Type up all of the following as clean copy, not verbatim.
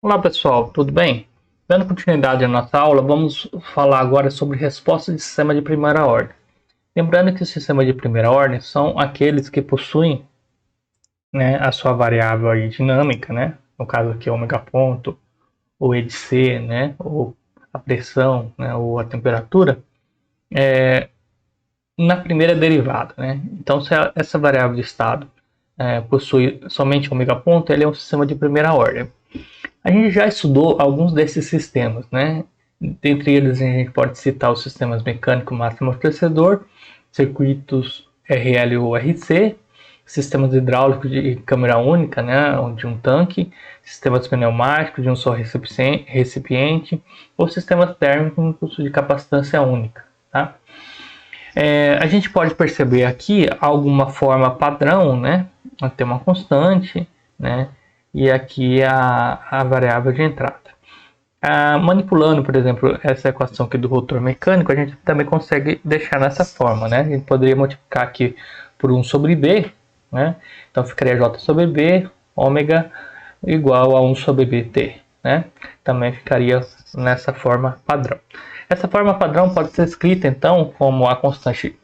Olá pessoal, tudo bem? Dando continuidade à nossa aula, vamos falar agora sobre respostas de sistema de primeira ordem. Lembrando que os sistemas de primeira ordem são aqueles que possuem, né, a sua variável aí dinâmica, né? No caso aqui, ômega ponto, ou E de C, né? Ou a pressão, né? Ou a temperatura, na primeira derivada, né? Então, se essa variável de estado possui somente ômega ponto, ele é um sistema de primeira ordem. A gente já estudou alguns desses sistemas, né? Dentre eles, a gente pode citar os sistemas mecânico máximo amortecedor, circuitos RL ou RC, sistemas hidráulicos de câmara única, né, de um tanque, sistemas pneumáticos de um só recipiente, ou sistemas térmicos de capacitância única. Tá? A gente pode perceber aqui alguma forma padrão, né? Tem uma constante, né? E aqui a variável de entrada. Manipulando, por exemplo, essa equação aqui do rotor mecânico, a gente também consegue deixar nessa forma, né? A gente poderia multiplicar aqui por 1 sobre B, né? Então ficaria J sobre B, ômega, igual a 1 sobre BT, né? Também ficaria nessa forma padrão. Essa forma padrão pode ser escrita, então, como a constante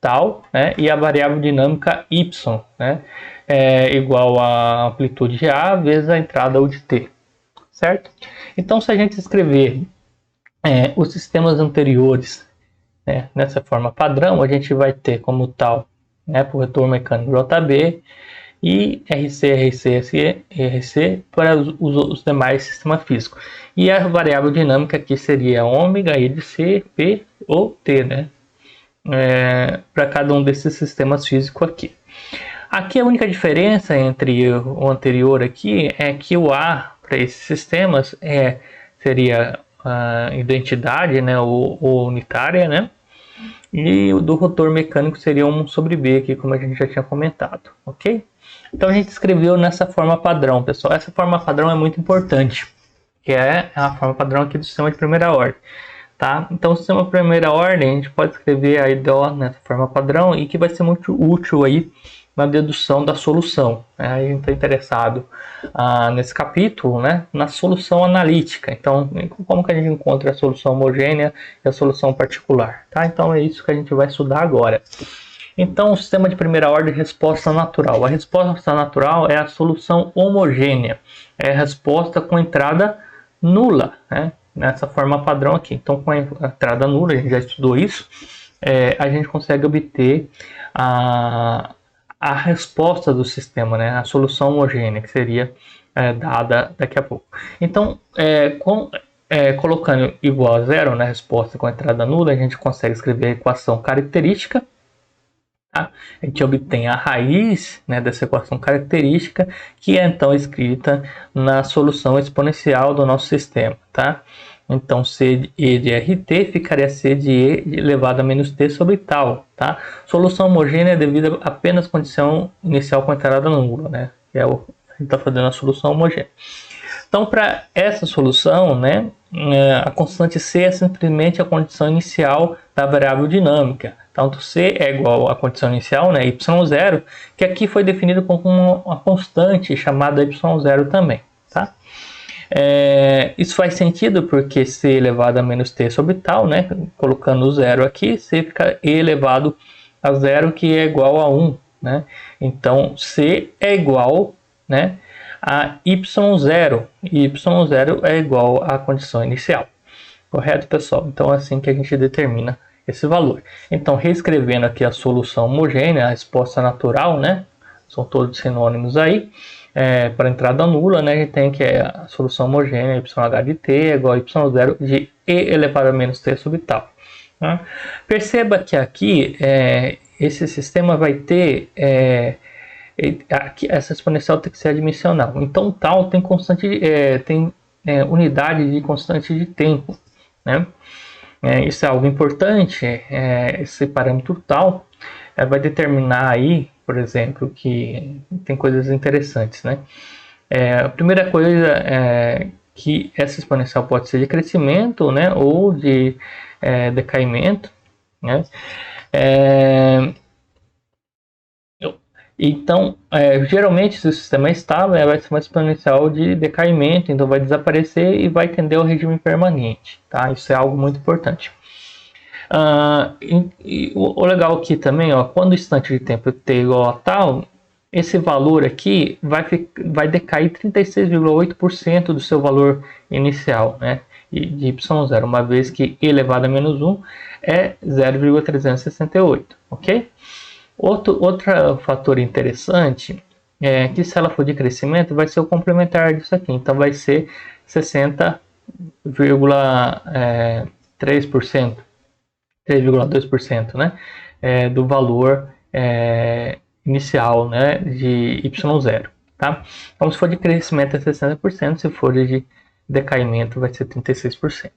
tal, né? E a variável dinâmica y, né? Igual a amplitude A vezes a entrada U de T, certo? Então, se a gente escrever os sistemas anteriores, né, nessa forma padrão, a gente vai ter como tal, né, para o retorno mecânico JB e RC, RC, RC para os demais sistemas físicos. E a variável dinâmica aqui seria ômega, I de C, P ou T, né, para cada um desses sistemas físicos aqui. Aqui a única diferença entre o anterior aqui é que o A para esses sistemas seria a identidade, né, ou unitária, né? E o do rotor mecânico seria 1 sobre B, aqui, como a gente já tinha comentado, ok? Então a gente escreveu nessa forma padrão, pessoal. Essa forma padrão é muito importante, que é a forma padrão aqui do sistema de primeira ordem. Tá? Então, o sistema de primeira ordem, a gente pode escrever a IDO nessa forma padrão e que vai ser muito útil aí na dedução da solução. Né? A gente está interessado nesse capítulo, né, na solução analítica. Então, como que a gente encontra a solução homogênea e a solução particular? Tá? Então, é isso que a gente vai estudar agora. Então, o sistema de primeira ordem, resposta natural. A resposta natural é a solução homogênea. É a resposta com entrada nula, né? Nessa forma padrão aqui. Então, com a entrada nula, a gente já estudou isso, a gente consegue obter a resposta do sistema, né? A solução homogênea, que seria dada daqui a pouco. Então, colocando igual a zero na resposta com a entrada nula, a gente consegue escrever a equação característica. Tá? A gente obtém a raiz, né, dessa equação característica, que é então escrita na solução exponencial do nosso sistema. Tá? Então, C de E de RT ficaria C de E elevado a menos T sobre tal. Tá? Solução homogênea é devida apenas à condição inicial com entrada nula. Né? Que a gente está fazendo a solução homogênea. Então, para essa solução, né, a constante C é simplesmente a condição inicial da variável dinâmica. Tanto C é igual à condição inicial, né, y0, que aqui foi definido como uma constante chamada y0 também. Tá? Isso faz sentido porque C elevado a menos T sobre tal, né, colocando o zero aqui, C fica E elevado a zero, que é igual a 1. Né? Então, C é igual, né, a y0, e y0 é igual à condição inicial. Correto, pessoal? Então é assim que a gente determina esse valor. Então, reescrevendo aqui a solução homogênea, a resposta natural, né? São todos sinônimos aí. Para entrada nula, né? A gente tem que a solução homogênea, YH de T é igual a Y0 de E elevado a menos T sobre tal. Tá? Perceba que aqui, esse sistema vai ter... essa exponencial tem que ser adimensional. Então, tal tem constante, unidade de constante de tempo, né? Isso é algo importante. Esse parâmetro tal vai determinar aí, por exemplo, que tem coisas interessantes, né? A primeira coisa é que essa exponencial pode ser de crescimento, né, ou de decaimento, né? Então, geralmente, se o sistema é estável, vai ser uma exponencial de decaimento, então vai desaparecer e vai tender ao regime permanente, tá? Isso é algo muito importante. O legal aqui também, ó, quando o instante de tempo t igual a tal, esse valor aqui vai decair 36,8% do seu valor inicial, né, de y0, uma vez que e elevado a menos 1 é 0,368, ok? Outro fator interessante é que se ela for de crescimento, vai ser o complementar disso aqui, então vai ser 60,3%. 3,2%, né, do valor inicial, né, de y0, tá? Então, se for de crescimento é 60%, se for de decaimento vai ser 36%.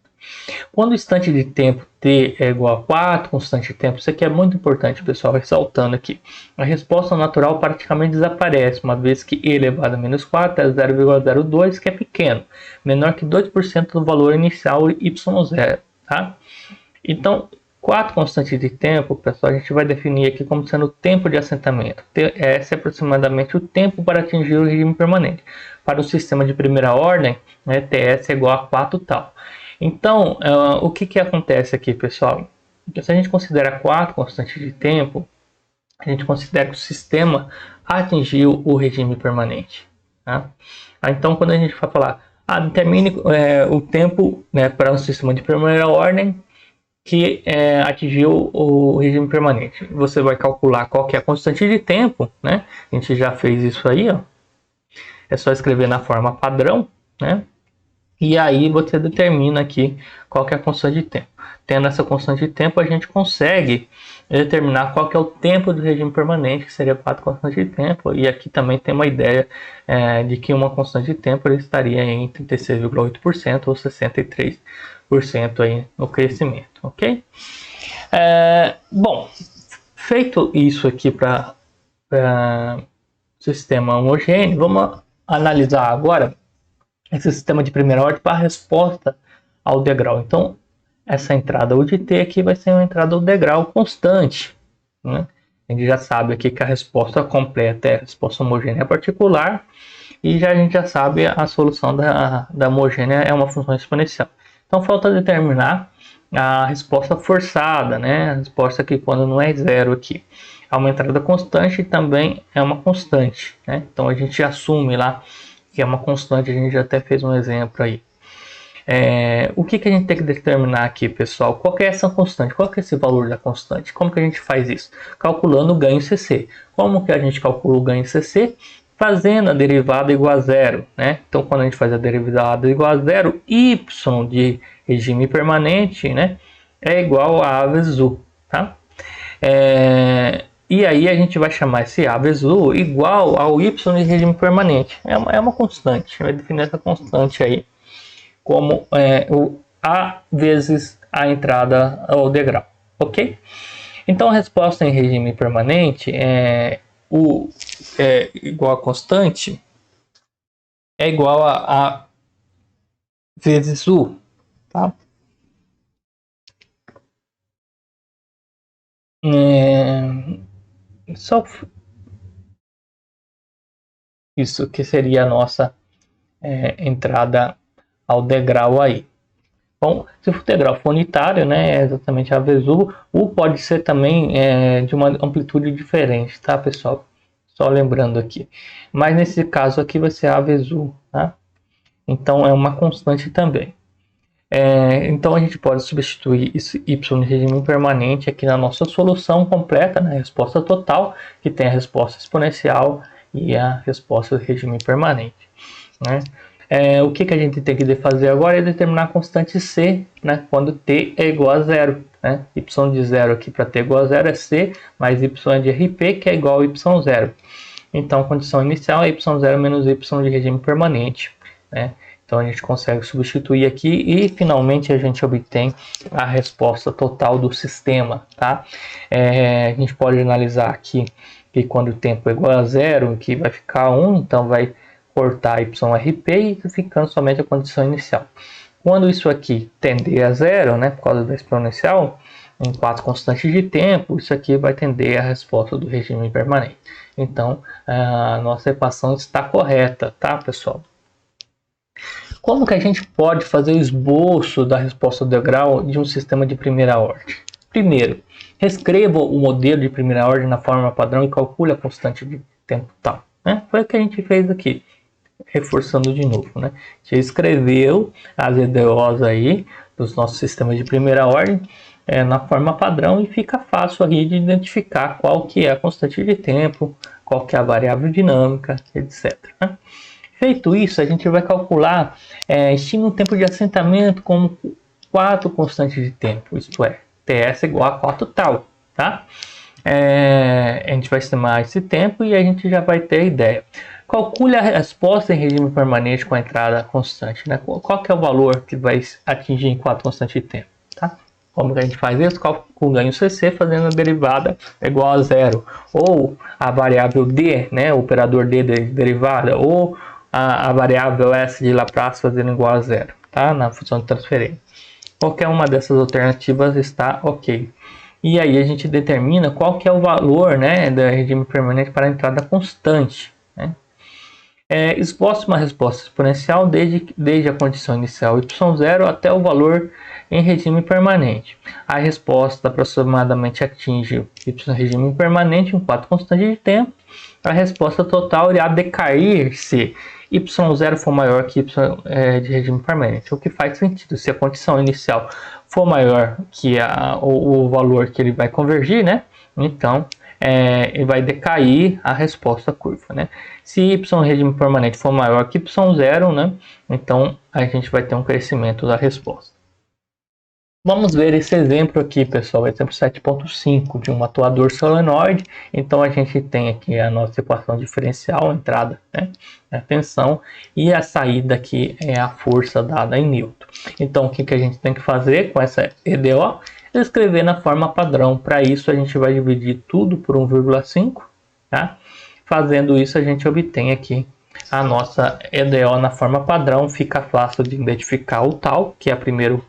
Quando o instante de tempo t é igual a 4, constante de tempo, isso aqui é muito importante, pessoal, ressaltando aqui. A resposta natural praticamente desaparece, uma vez que e elevado a menos 4 é 0,02, que é pequeno, menor que 2% do valor inicial y0, tá? Então, 4 constantes de tempo, pessoal, a gente vai definir aqui como sendo o tempo de assentamento. Esse é aproximadamente o tempo para atingir o regime permanente. Para o sistema de primeira ordem, né, TS é igual a 4 tal. Então, o que acontece aqui, pessoal? Se a gente considera 4 constantes de tempo, a gente considera que o sistema atingiu o regime permanente. Tá? Então, quando a gente vai falar, determine o tempo, né, para um sistema de primeira ordem que atingiu o regime permanente. Você vai calcular qual que é a constante de tempo, né? A gente já fez isso aí, ó. É só escrever na forma padrão, né? E aí você determina aqui qual que é a constante de tempo. Tendo essa constante de tempo, a gente consegue determinar qual que é o tempo do regime permanente, que seria 4 constantes de tempo. E aqui também tem uma ideia de que uma constante de tempo estaria em 36,8% ou 63% aí no crescimento, ok? Bom, feito isso aqui para sistema homogêneo, vamos analisar agora esse sistema de primeira ordem para a resposta ao degrau. Então, essa entrada U de t aqui vai ser uma entrada do degrau constante, né? A gente já sabe aqui que a resposta completa é a resposta homogênea particular, e a gente já sabe a solução da homogênea é uma função exponencial. Então, falta determinar a resposta forçada, né? A resposta que quando não é zero aqui. Há uma entrada constante e também é uma constante, né? Então, a gente assume lá que é uma constante, a gente já até fez um exemplo aí. O que a gente tem que determinar aqui, pessoal? Qual que é essa constante? Qual que é esse valor da constante? Como que a gente faz isso? Calculando o ganho CC. Como que a gente calcula o ganho CC? Fazendo a derivada igual a zero, né? Então, quando a gente faz a derivada igual a zero, y de regime permanente, né, é igual a vezes u, tá? E aí a gente vai chamar esse a vezes u igual ao y de regime permanente. É uma constante, vai definir essa constante aí como o a vezes a entrada ao degrau, ok? Então a resposta em regime permanente u igual a constante é igual a vezes u, tá? Só isso que seria a nossa entrada ao degrau aí. Bom, se o degrau for unitário, né, é exatamente a vezes u pode ser também de uma amplitude diferente, tá, pessoal? Só lembrando aqui. Mas nesse caso aqui vai ser a vezes u, tá? Então é uma constante também. Então a gente pode substituir esse y de regime permanente aqui na nossa solução completa, na resposta total, que tem a resposta exponencial e a resposta de regime permanente, né? O que a gente tem que fazer agora é determinar a constante C, né, quando t é igual a zero, né? Y de zero aqui para t igual a zero é C, mais y de RP, que é igual a y0. Então a condição inicial é y0 menos y de regime permanente, né? Então a gente consegue substituir aqui e finalmente a gente obtém a resposta total do sistema, tá? A gente pode analisar aqui que quando o tempo é igual a zero, que vai ficar 1, então vai cortar YRP e ficando somente a condição inicial. Quando isso aqui tender a zero, né, por causa da exponencial, em 4 constantes de tempo, isso aqui vai atender a resposta do regime permanente. Então, a nossa equação está correta, tá, pessoal? Como que a gente pode fazer o esboço da resposta do degrau de um sistema de primeira ordem? Primeiro, reescreva o modelo de primeira ordem na forma padrão e calcule a constante de tempo tal. Né? Foi o que a gente fez aqui, reforçando de novo. Né? A gente escreveu as EDOs aí dos nossos sistemas de primeira ordem na forma padrão e fica fácil aí de identificar qual que é a constante de tempo, qual que é a variável dinâmica, etc. Né? Feito isso, a gente vai calcular estima o tempo de assentamento como 4 constantes de tempo, isto é, TS igual a 4 tal, tá? A gente vai estimar esse tempo e a gente já vai ter a ideia. Calcule a resposta em regime permanente com a entrada constante, né? Qual que é o valor que vai atingir em 4 constantes de tempo, tá? Como que a gente faz isso? Calcula o ganho CC fazendo a derivada igual a zero, ou a variável D, né? O operador D de derivada, ou a variável S de Laplace fazendo igual a zero, tá? Na função de transferência. Qualquer uma dessas alternativas está ok. E aí a gente determina qual que é o valor, né, do regime permanente para a entrada constante. Né? Exposta uma resposta exponencial desde a condição inicial y0 até o valor em regime permanente. A resposta aproximadamente atinge y regime permanente em 4 constantes de tempo. A resposta total irá decair se y0 for maior que y de regime permanente, o que faz sentido. Se a condição inicial for maior que o valor que ele vai convergir, né? Então, ele vai decair a resposta curva, né? Se y regime permanente for maior que y0, né? Então, a gente vai ter um crescimento da resposta. Vamos ver esse exemplo aqui, pessoal, exemplo 7.5 de um atuador solenoide. Então, a gente tem aqui a nossa equação diferencial, a entrada, né, a tensão, e a saída aqui é a força dada em Newton. Então, o que a gente tem que fazer com essa EDO? Escrever na forma padrão. Para isso, a gente vai dividir tudo por 1,5, tá? Fazendo isso, a gente obtém aqui a nossa EDO na forma padrão. Fica fácil de identificar o tal, que é primeiro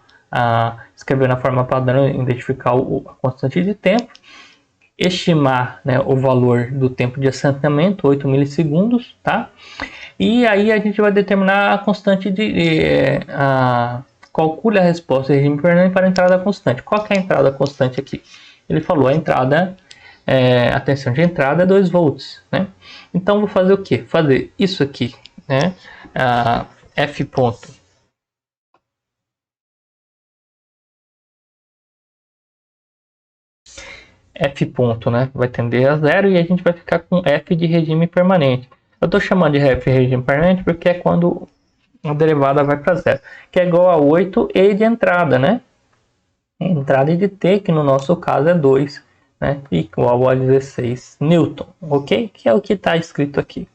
escrever na forma padrão, identificar a constante de tempo, estimar, né, o valor do tempo de assentamento, 8 milissegundos, tá? E aí a gente vai determinar a constante calcule a resposta de regime permanente para a entrada constante. Qual que é a entrada constante aqui? Ele falou a entrada, a tensão de entrada é 2 volts, né? Então vou fazer o que? Fazer isso aqui, né? F ponto. F ponto, né? Vai tender a zero e a gente vai ficar com F de regime permanente. Eu estou chamando de F de regime permanente porque é quando a derivada vai para zero, que é igual a 8 E de entrada, né? Entrada de T, que no nosso caso é 2, né? Igual a 16 Newton, ok? Que é o que está escrito aqui.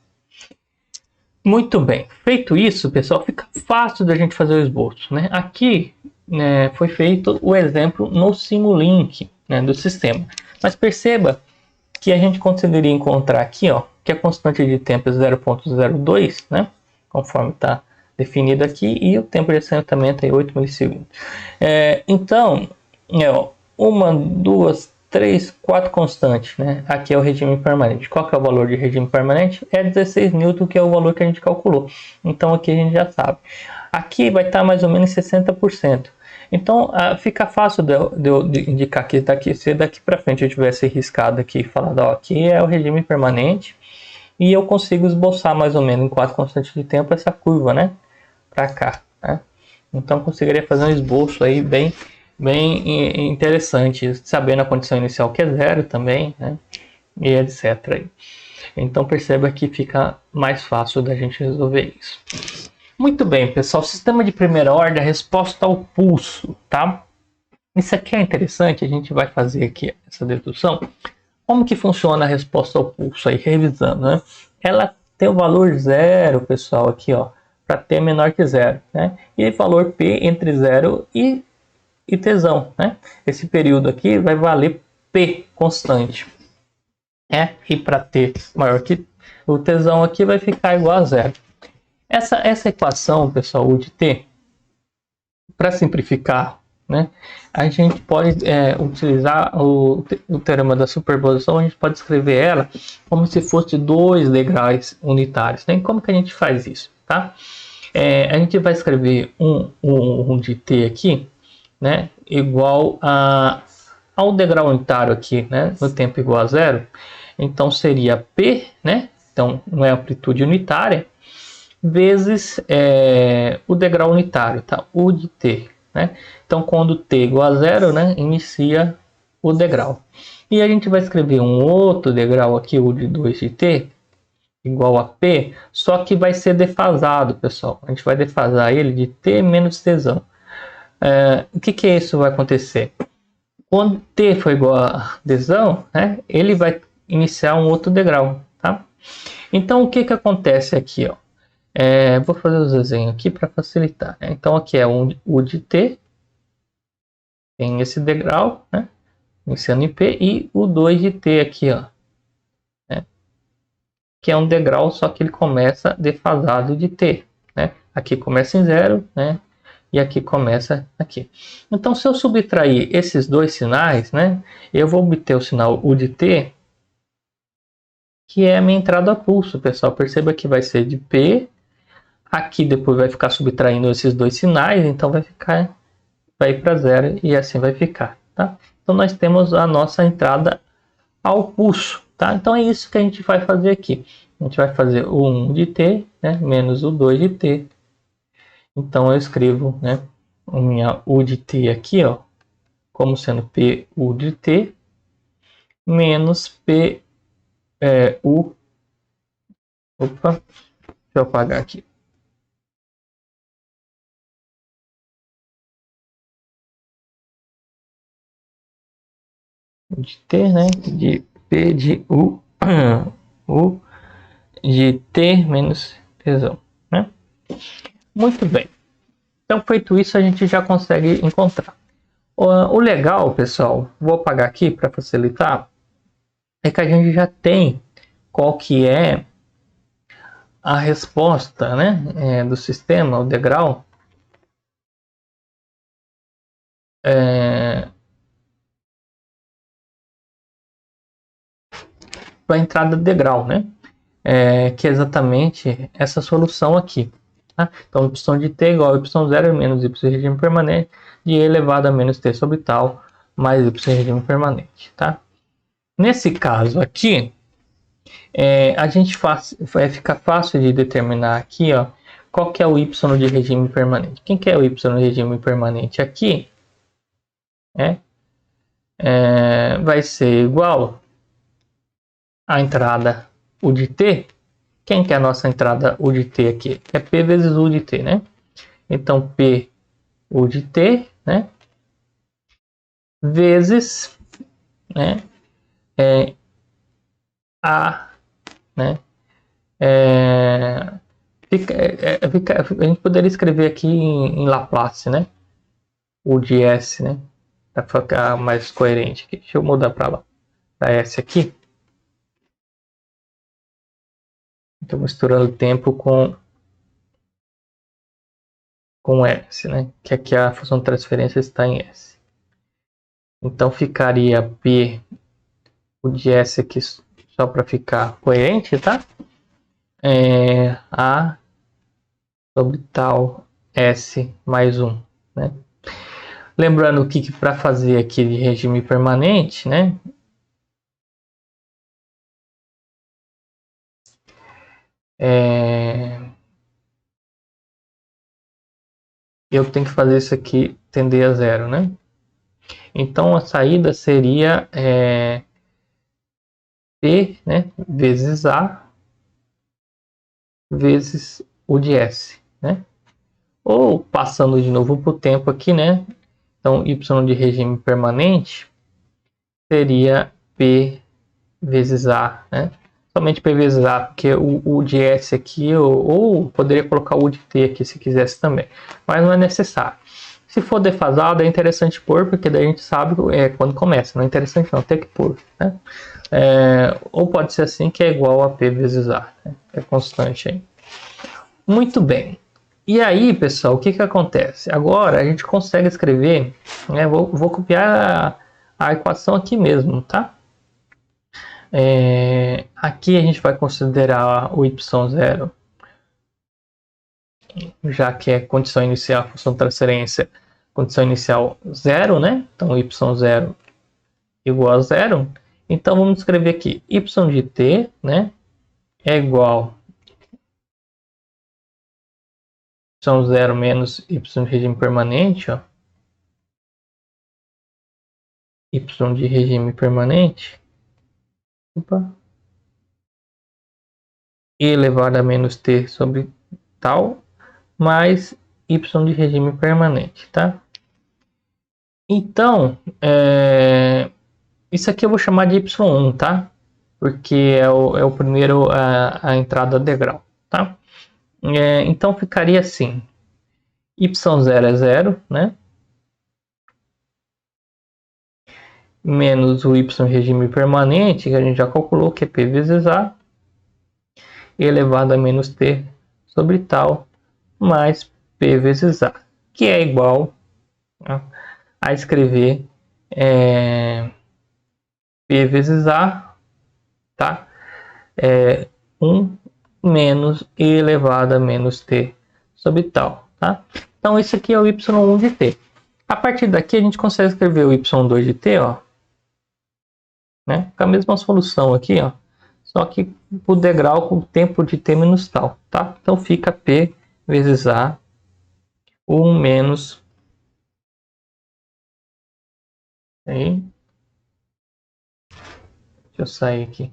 Muito bem, feito isso, pessoal, fica fácil da gente fazer o esboço, né? Aqui, né, foi feito o exemplo no Simulink, né, do sistema. Mas perceba que a gente conseguiria encontrar aqui, ó, que a constante de tempo é 0,02, né, conforme está definido aqui, e o tempo de assentamento é 8 milissegundos. Então, 1, 2, 3, 4 constantes, né? Aqui é o regime permanente. Qual que é o valor de regime permanente? É 16 Newton, que é o valor que a gente calculou. Então aqui a gente já sabe. Aqui vai estar mais ou menos 60%. Então fica fácil de eu indicar que se daqui para frente eu tivesse riscado aqui e falado, ó, aqui é o regime permanente, e eu consigo esboçar mais ou menos em 4 constantes de tempo essa curva, né? Para cá, né? Então conseguiria fazer um esboço aí bem interessante, sabendo a condição inicial que é zero também, né? E etc. Então perceba que fica mais fácil da gente resolver isso. Muito bem, pessoal, sistema de primeira ordem, a resposta ao pulso, tá? Isso aqui é interessante, a gente vai fazer aqui essa dedução. Como que funciona a resposta ao pulso aí, revisando, né? Ela tem o valor zero, pessoal, aqui, ó, para t menor que zero, né? E valor p entre 0 e Tzão, né? Esse período aqui vai valer P constante, né? E para T maior que o Tzão aqui vai ficar igual a zero. Essa equação, pessoal, U de T, para simplificar né, a gente pode utilizar o teorema da superposição. A gente pode escrever ela como se fosse dois degraus unitários, né? Como que a gente faz isso, tá? A gente vai escrever um de t aqui, né, igual ao degrau unitário aqui, né, no tempo igual a zero. Então seria p, né, então não é amplitude unitária, vezes o degrau unitário, tá? U de t, né? Então quando t igual a zero, né, inicia o degrau. E a gente vai escrever um outro degrau aqui, U de 2 de t, igual a p, só que vai ser defasado, pessoal. A gente vai defasar ele de t menos tzão. O que isso vai acontecer? Quando t for igual a tzão, né, ele vai iniciar um outro degrau, tá? Então o que acontece aqui, ó? Vou fazer os desenhos aqui para facilitar, né? Então aqui é o de t, tem esse degrau, né, iniciando em p, e o 2 de t aqui, ó, né, que é um degrau, só que ele começa defasado de t, né? Aqui começa em zero, né? E aqui começa aqui. Então, se eu subtrair esses dois sinais, né, eu vou obter o sinal U de t, que é a minha entrada a pulso, pessoal. Perceba que vai ser de P, aqui depois vai ficar subtraindo esses dois sinais, então vai ir para zero e assim vai ficar, tá? Então, nós temos a nossa entrada ao pulso, tá? Então, é isso que a gente vai fazer aqui. A gente vai fazer o 1 de t, né, menos o 2 de t. Então eu escrevo, né, a minha U de t aqui, ó, como sendo P U de t menos P U. Opa, deixa eu apagar aqui. De t, né, de P de U, U de t menos tzão, né? Muito bem. Então, feito isso, a gente já consegue encontrar. O legal, pessoal, vou apagar aqui para facilitar, é que a gente já tem qual que é a resposta, né, do sistema, o degrau, para a entrada do degrau, né, que é exatamente essa solução aqui. Tá? Então, y de t igual a y0 menos y regime permanente de e elevado a menos t sobre tal mais y regime permanente. Tá? Nesse caso aqui, a gente vai ficar fácil de determinar aqui, ó, qual que é o y de regime permanente. Quem que é o y de regime permanente aqui? Vai ser igual à entrada U de t. Quem que é a nossa entrada U de t aqui? É P vezes U de t, né? Então, P U de t, né? Vezes, né? A, né? A gente poderia escrever aqui em Laplace, né? U de S, né? Para ficar mais coerente aqui. Deixa eu mudar para lá. Para S aqui. Estou misturando tempo com S, né? Que aqui a função de transferência está em S. Então ficaria P o de S aqui só para ficar coerente, tá? A sobre tal S mais 1, né? Lembrando que para fazer aqui de regime permanente, né? Eu tenho que fazer isso aqui tender a zero, né? Então a saída seria P, né, vezes A vezes U de S, né? Ou passando de novo para o tempo aqui, né? Então y de regime permanente seria P vezes A, né? Somente P vezes A, porque o U de S aqui, ou poderia colocar o U de T aqui se quisesse também, mas não é necessário. Se for defasado, é interessante pôr, porque daí a gente sabe quando começa. Não é interessante não, tem que pôr, né? Ou pode ser assim, que é igual a P vezes A, né? É constante aí. Muito bem. E aí, pessoal, o que acontece? Agora a gente consegue escrever, né? Vou copiar a equação aqui mesmo, tá? Aqui a gente vai considerar o y0, já que é condição inicial, função de transferência, condição inicial 0, né? Então y0 igual a 0. Então vamos escrever aqui y de t, né? É igual y0 menos y de regime permanente, ó. Y de regime permanente, opa, e elevado a menos t sobre tal, mais y de regime permanente, tá? Então, isso aqui eu vou chamar de y1, tá? Porque é o primeiro a entrada degrau, tá? Então ficaria assim, y0 é 0, né? Menos o y regime permanente, que a gente já calculou, que é p vezes a, elevado a menos t sobre tal, mais p vezes a, que é igual a escrever p vezes a, tá? 1 menos e elevado a menos t sobre tal, tá? Então esse aqui é o y1 de t. A partir daqui a gente consegue escrever o y2 de t, ó, né? Com a mesma solução aqui, ó, só que o degrau com o tempo de t menos tal, tá? Então fica p vezes a 1 menos aí. Deixa eu sair aqui.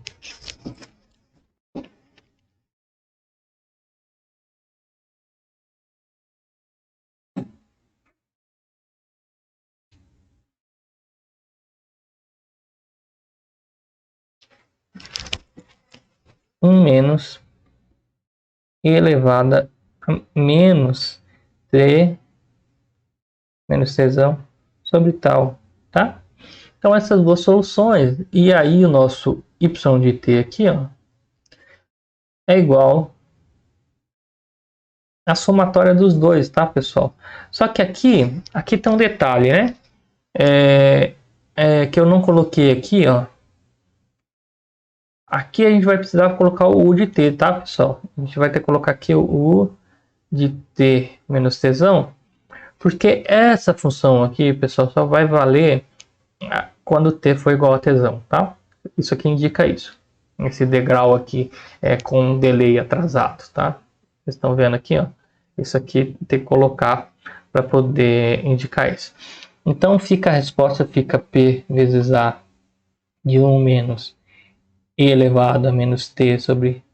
Menos e elevada a menos t menos tzão sobre tal, tá? Então essas duas soluções, e aí o nosso y de t aqui, ó, é igual a somatória dos dois, tá, pessoal? Só que aqui tem um detalhe, né? Que eu não coloquei aqui, ó. Aqui a gente vai precisar colocar o u de t, tá, pessoal? A gente vai ter que colocar aqui o u de t menos tzão, porque essa função aqui, pessoal, só vai valer quando t for igual a tzão, tá? Isso aqui indica isso. Esse degrau aqui é com um delay atrasado, tá? Vocês estão vendo aqui, ó. Isso aqui tem que colocar para poder indicar isso. Então a resposta fica p vezes a de 1 menos e elevado a menos t sobre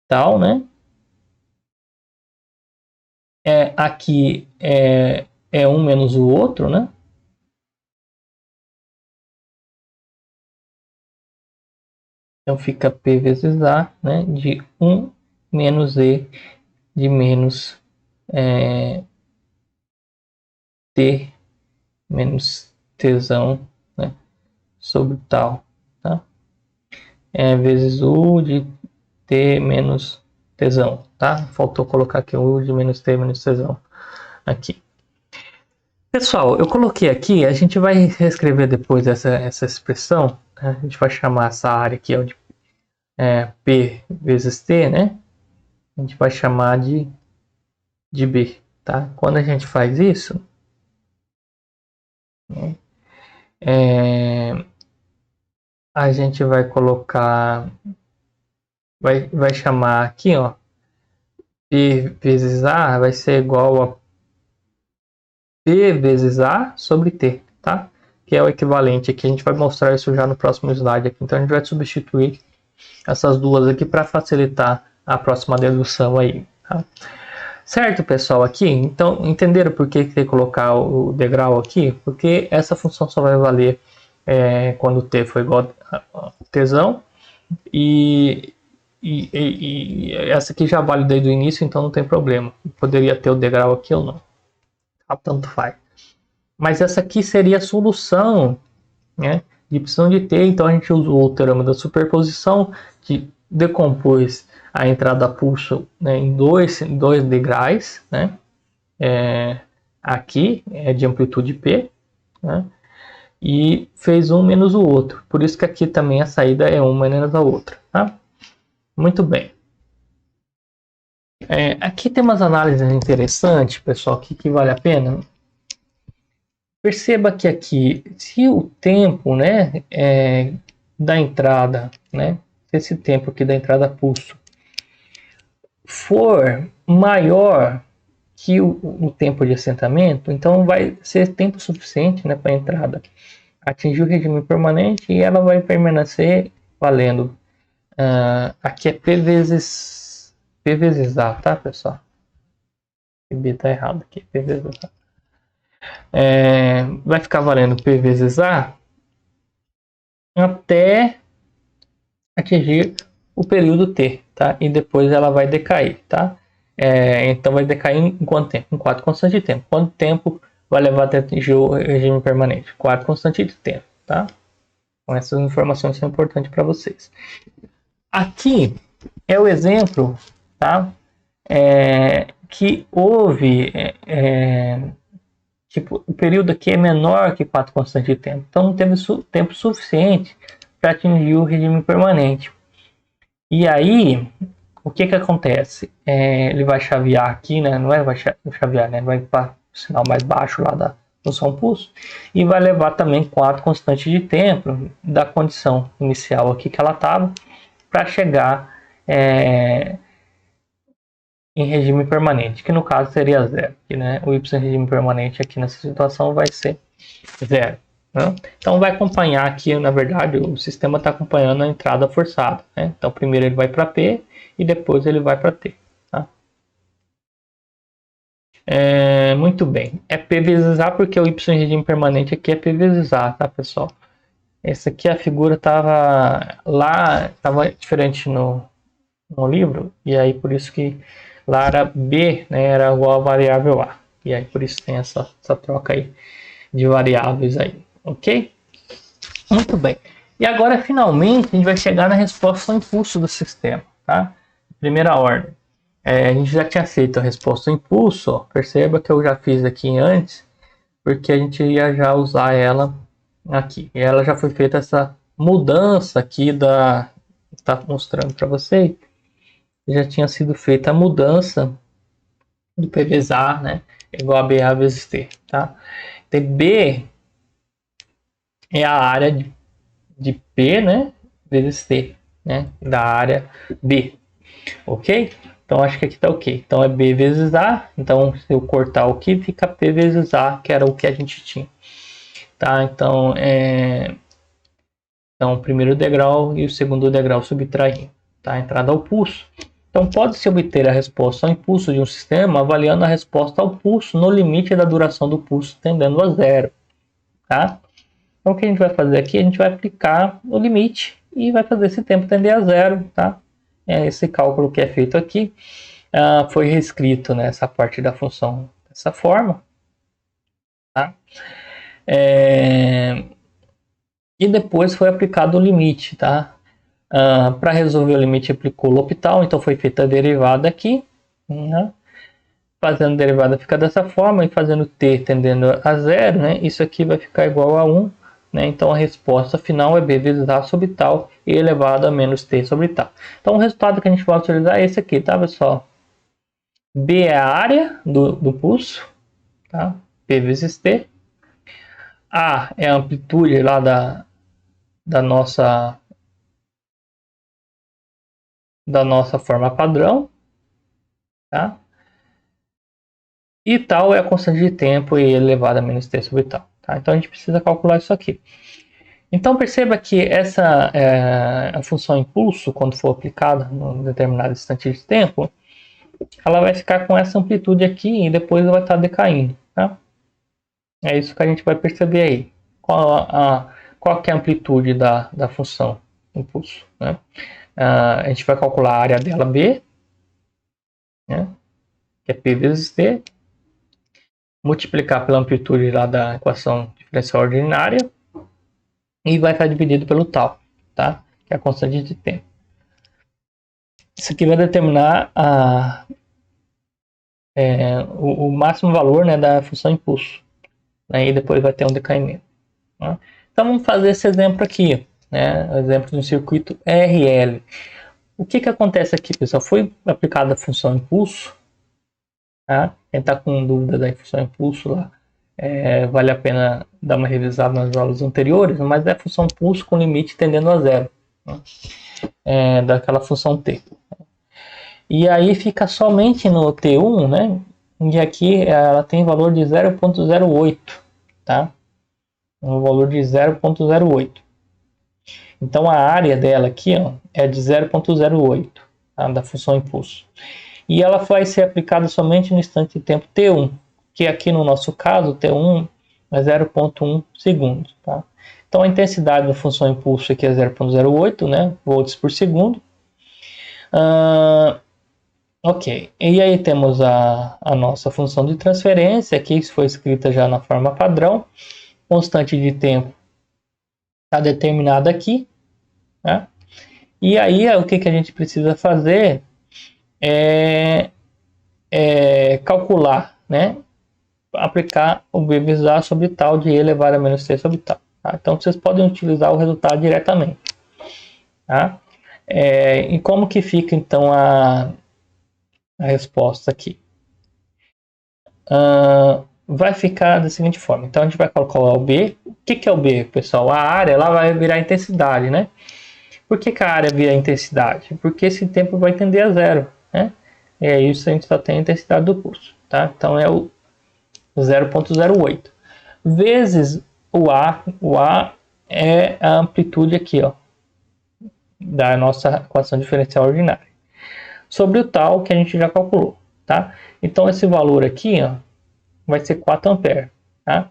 tal, né? Aqui é um menos o outro, né? Então fica p vezes a, né? De 1 menos e de menos t menos tzão, né? Sobre tal, tá? Vezes u de t menos tzão, tá? Faltou colocar aqui o u de menos t menos tzão aqui. Pessoal, eu coloquei aqui, a gente vai reescrever depois essa expressão, né? A gente vai chamar essa área aqui ó, de p vezes t, né? A gente vai chamar de b, tá? Quando a gente faz isso, né? A gente vai colocar, vai chamar aqui, ó, p vezes a vai ser igual a p vezes a sobre t, tá? Que é o equivalente aqui. A gente vai mostrar isso já no próximo slide aqui. Então a gente vai substituir essas duas aqui para facilitar a próxima dedução aí, tá? Certo, pessoal, aqui? Então, entenderam por que tem que colocar o degrau aqui? Porque essa função só vai valer quando t for igual a tzão. E essa aqui já vale desde o início, então não tem problema. Poderia ter o degrau aqui ou não. Tanto faz. Mas essa aqui seria a solução, né, de y de t. Então a gente usou o teorema da superposição, que decompôs a entrada pulso, né, em dois degraus, né? Aqui é de amplitude P, né? E fez um menos o outro. Por isso que aqui também a saída é uma menos a outra, tá? Muito bem. Aqui tem umas análises interessantes, pessoal, que vale a pena. Perceba que aqui, se o tempo, né, da entrada, né, se esse tempo aqui da entrada pulso for maior que o tempo de assentamento, então vai ser tempo suficiente, né, para a entrada atingir o regime permanente e ela vai permanecer valendo. Aqui é P vezes A, tá, pessoal? B tá errado aqui, P vezes A. Vai ficar valendo P vezes A até atingir o período T, tá? E depois ela vai decair, tá? Então vai decair em quanto tempo? Em 4 constantes de tempo. Quanto tempo vai levar até atingir o regime permanente? 4 constantes de tempo, tá? Então essas informações são importantes para vocês. Aqui é o exemplo, tá? Que houve tipo, o período aqui é menor que 4 constantes de tempo, então não teve tempo suficiente para atingir o regime permanente. E aí, o que acontece? Ele vai chavear aqui, né? Não vai chavear, né? Vai para o sinal mais baixo lá da função pulso e vai levar também 4 constantes de tempo da condição inicial aqui que ela estava para chegar em regime permanente, que no caso seria zero. Aqui, né? O y em regime permanente aqui nessa situação vai ser zero. Né? Então vai acompanhar aqui, na verdade, o sistema está acompanhando a entrada forçada. Né? Então primeiro ele vai para P e depois ele vai para T. Tá? Muito bem. É P vezes A porque o y em regime permanente aqui é P vezes A, tá, pessoal? Essa aqui a figura estava lá, estava diferente no livro, e aí por isso que lá era B, né, era igual a variável A. E aí por isso tem essa troca aí de variáveis aí, ok? Muito bem. E agora finalmente a gente vai chegar na resposta ao impulso do sistema, tá? Primeira ordem. A gente já tinha feito a resposta ao impulso, ó. Perceba que eu já fiz aqui antes, porque a gente ia já usar ela aqui. E ela já foi feita essa mudança aqui tá mostrando para vocês. Já tinha sido feita a mudança do P vezes A, né? Igual a BA vezes T, tá? Então, B é a área de P, né? Vezes T, né? Da área B, ok? Então, acho que aqui tá ok. Então, é B vezes A. Então, se eu cortar o que, fica P vezes A, que era o que a gente tinha, tá? Então, o primeiro degrau e o segundo degrau subtraindo, tá? A entrada ao pulso. Então, pode-se obter a resposta ao impulso de um sistema avaliando a resposta ao pulso no limite da duração do pulso tendendo a zero. Tá? Então, o que a gente vai fazer aqui? A gente vai aplicar o limite e vai fazer esse tempo tender a zero. Tá? Esse cálculo que é feito aqui foi reescrito nessa parte da função dessa forma. Tá? E depois foi aplicado o limite. Tá? Para resolver o limite aplicou o L'Hopital, então foi feita a derivada aqui, né? Fazendo a derivada fica dessa forma, e fazendo t tendendo a zero, né? Isso aqui vai ficar igual a 1, né? Então a resposta final é b vezes a sobre tal e elevado a menos t sobre tal. Então o resultado que a gente vai utilizar é esse aqui, tá, pessoal? B é a área do pulso, tá? P vezes t. A é a amplitude lá da nossa forma padrão, tá? E tal é a constante de tempo e elevado a menos t sobre tal. Tá? Então a gente precisa calcular isso aqui. Então perceba que essa a função impulso, quando for aplicada em determinado instante de tempo, ela vai ficar com essa amplitude aqui e depois vai estar decaindo. Tá? É isso que a gente vai perceber aí. Qual que é a amplitude da função impulso? Né? A gente vai calcular a área dela B, né? Que é P vezes T, multiplicar pela amplitude lá da equação diferencial ordinária e vai estar dividido pelo tal, tá? Que é a constante de tempo. Isso aqui vai determinar o máximo valor, né, da função impulso. Aí depois vai ter um decaimento. Né? Então vamos fazer esse exemplo aqui, né? O exemplo de um circuito RL. O que acontece aqui, pessoal? Foi aplicada a função impulso. Tá? Quem está com dúvida da função impulso lá, vale a pena dar uma revisada nas aulas anteriores, mas é a função impulso com limite tendendo a zero, né? Daquela função t. E aí fica somente no T1, né? E aqui ela tem valor de 0,08, tá? Um valor de 0,08. Então a área dela aqui, ó, é de 0,08, tá? Da função impulso. E ela vai ser aplicada somente no instante de tempo T1, que aqui no nosso caso T1 é 0,1 segundos, tá? Então a intensidade da função impulso aqui é 0,08, né? Volts por segundo. Ok, e aí temos a nossa função de transferência, aqui que foi escrita já na forma padrão. Constante de tempo está determinada aqui, né? E aí o que a gente precisa fazer é calcular, né? Aplicar o B vezes A sobre tal de E elevado a menos C sobre tal. Tá? Então vocês podem utilizar o resultado diretamente. Tá? E como que fica então a resposta aqui? Vai ficar da seguinte forma. Então a gente vai calcular o B. O que é o B, pessoal? A área ela vai virar intensidade, né? Por que a área vira intensidade? Porque esse tempo vai tender a zero, né? E é isso, a gente só tem a intensidade do pulso, tá? Então é o 0,08 vezes o A. O A é a amplitude aqui, ó, da nossa equação diferencial ordinária, sobre o tal que a gente já calculou, tá? Então esse valor aqui, ó, vai ser 4 amperes, tá?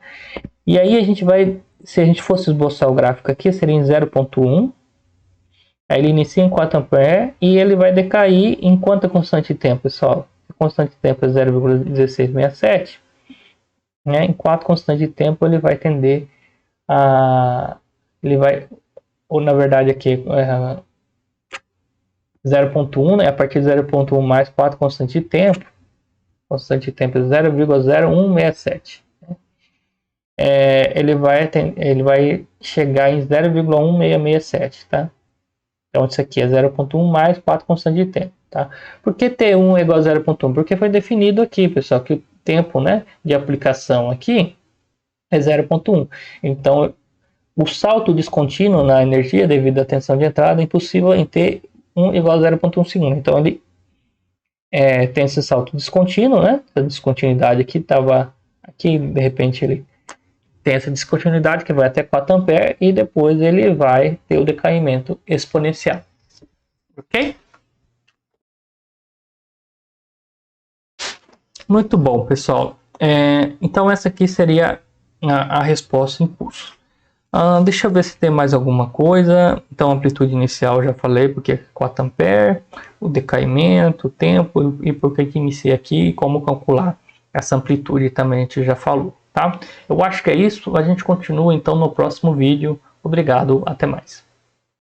E aí a gente vai, se a gente fosse esboçar o gráfico aqui, seria em 0,1. Aí ele inicia em 4 amperes e ele vai decair em quanto constante de tempo, pessoal? A constante de tempo é 0,1667. Né? Em 4 constantes de tempo ele vai tender a... ele vai, ou na verdade aqui, 0,1, né? A partir de 0,1 mais 4 constantes de tempo, constante de tempo é 0,0167. Ele vai chegar em 0,1667, tá? Então isso aqui é 0,1 mais 4 constantes de tempo, tá? Por que T1 é igual a 0,1? Porque foi definido aqui, pessoal, que o tempo, né, de aplicação aqui é 0,1. Então o salto descontínuo na energia devido à tensão de entrada é impossível em T1 igual a 0,1 segundo. Então ele tem esse salto descontínuo, né? Essa descontinuidade aqui estava aqui, de repente ele tem essa descontinuidade que vai até 4 amperes e depois ele vai ter o decaimento exponencial. Ok? Muito bom, pessoal. Então essa aqui seria a resposta impulso. Deixa eu ver se tem mais alguma coisa. Então a amplitude inicial eu já falei, porque é 4 amperes, o decaimento, o tempo e por que inicia aqui e como calcular essa amplitude também a gente já falou. Tá? Eu acho que é isso. A gente continua então no próximo vídeo. Obrigado, até mais.